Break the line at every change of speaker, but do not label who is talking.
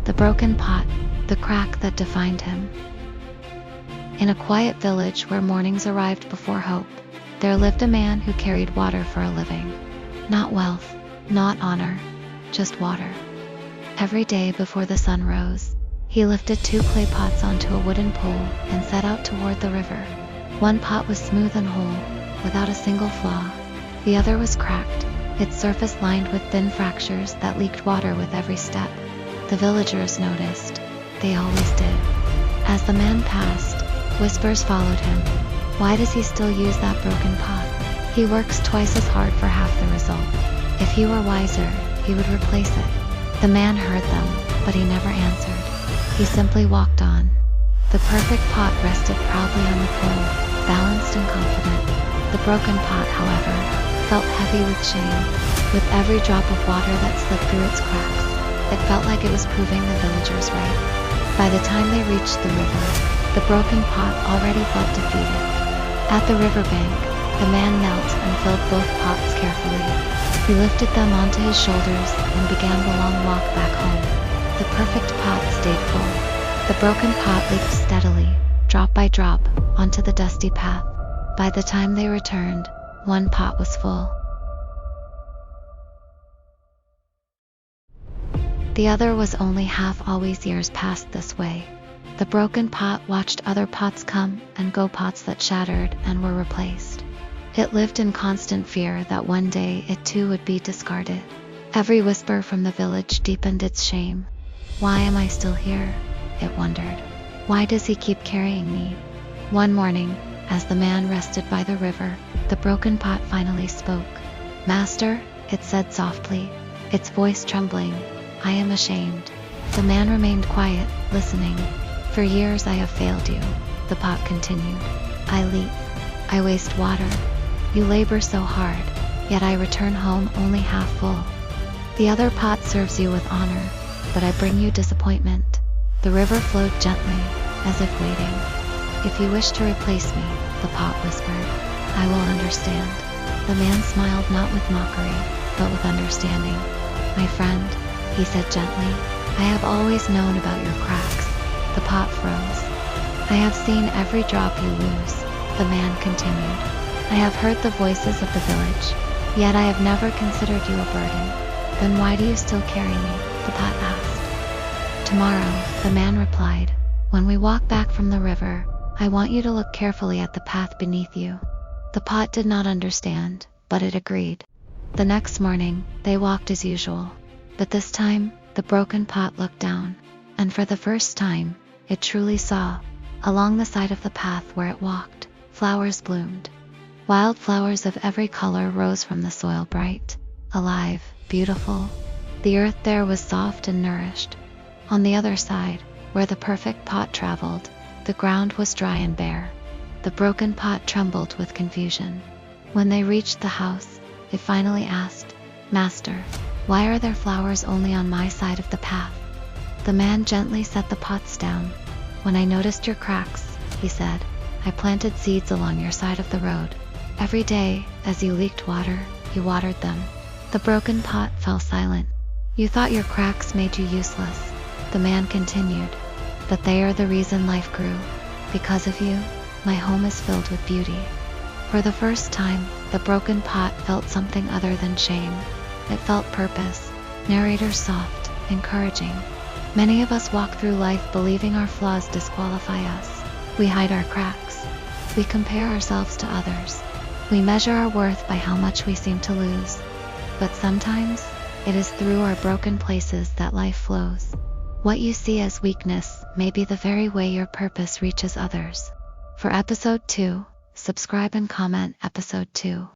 The broken pot, the crack that defined him. In a quiet village where mornings arrived before hope, there lived a man who carried water for a living. Not wealth, not honor, just water. Every day before the sun rose, he lifted 2 clay pots onto a wooden pole and set out toward the river. One pot was smooth and whole, without a single flaw. The other was cracked, its surface lined with thin fractures that leaked water with every step. The villagers noticed. They always did. As the man passed, whispers followed him. Why does he still use that broken pot? He works twice as hard for half the result. If he were wiser, he would replace it. The man heard them, but he never answered. He simply walked on. The perfect pot rested proudly on the pole, balanced and confident. The broken pot, however, felt heavy with shame. With every drop of water that slipped through its cracks, it felt like it was proving the villagers right. By the time they reached the river, the broken pot already felt defeated. At the riverbank, the man knelt and filled both pots carefully. He lifted them onto his shoulders and began the long walk back home. The perfect pot stayed full. The broken pot leaked steadily, drop by drop, onto the dusty path. By the time they returned, one pot was full. The other was only half. Always years passed this way. The broken pot watched other pots come and go, pots that shattered and were replaced. It lived in constant fear that one day it too would be discarded. Every whisper from the village deepened its shame. Why am I still here? It wondered. Why does he keep carrying me? One morning, as the man rested by the river, the broken pot finally spoke. Master, it said softly, its voice trembling, I am ashamed. The man remained quiet, listening. For years I have failed you, the pot continued. I leak. I waste water. You labor so hard, yet I return home only half full. The other pot serves you with honor, but I bring you disappointment. The river flowed gently, as if waiting. If you wish to replace me, the pot whispered, I will understand. The man smiled, not with mockery, but with understanding. My friend, he said gently, I have always known about your cracks. The pot froze. I have seen every drop you lose, the man continued. I have heard the voices of the village, yet I have never considered you a burden. Then why do you still carry me? The pot asked. Tomorrow, the man replied, when we walk back from the river, I want you to look carefully at the path beneath you. The pot did not understand, but it agreed. The next morning, they walked as usual. But this time, the broken pot looked down, and for the first time, it truly saw. Along the side of the path where it walked, flowers bloomed. Wild flowers of every color rose from the soil, bright, alive, beautiful. The earth there was soft and nourished. On the other side, where the perfect pot traveled, the ground was dry and bare. The broken pot trembled with confusion. When they reached the house, it finally asked, Master, why are there flowers only on my side of the path? The man gently set the pots down. When I noticed your cracks, he said, I planted seeds along your side of the road. Every day, as you leaked water, you watered them. The broken pot fell silent. You thought your cracks made you useless, the man continued. But they are the reason life grew. Because of you, my home is filled with beauty. For the first time, the broken pot felt something other than shame. It felt purpose. Narrator soft, encouraging. Many of us walk through life believing our flaws disqualify us. We hide our cracks. We compare ourselves to others. We measure our worth by how much we seem to lose. But sometimes, it is through our broken places that life flows. What you see as weakness may be the very way your purpose reaches others. For episode 2, subscribe and comment episode 2.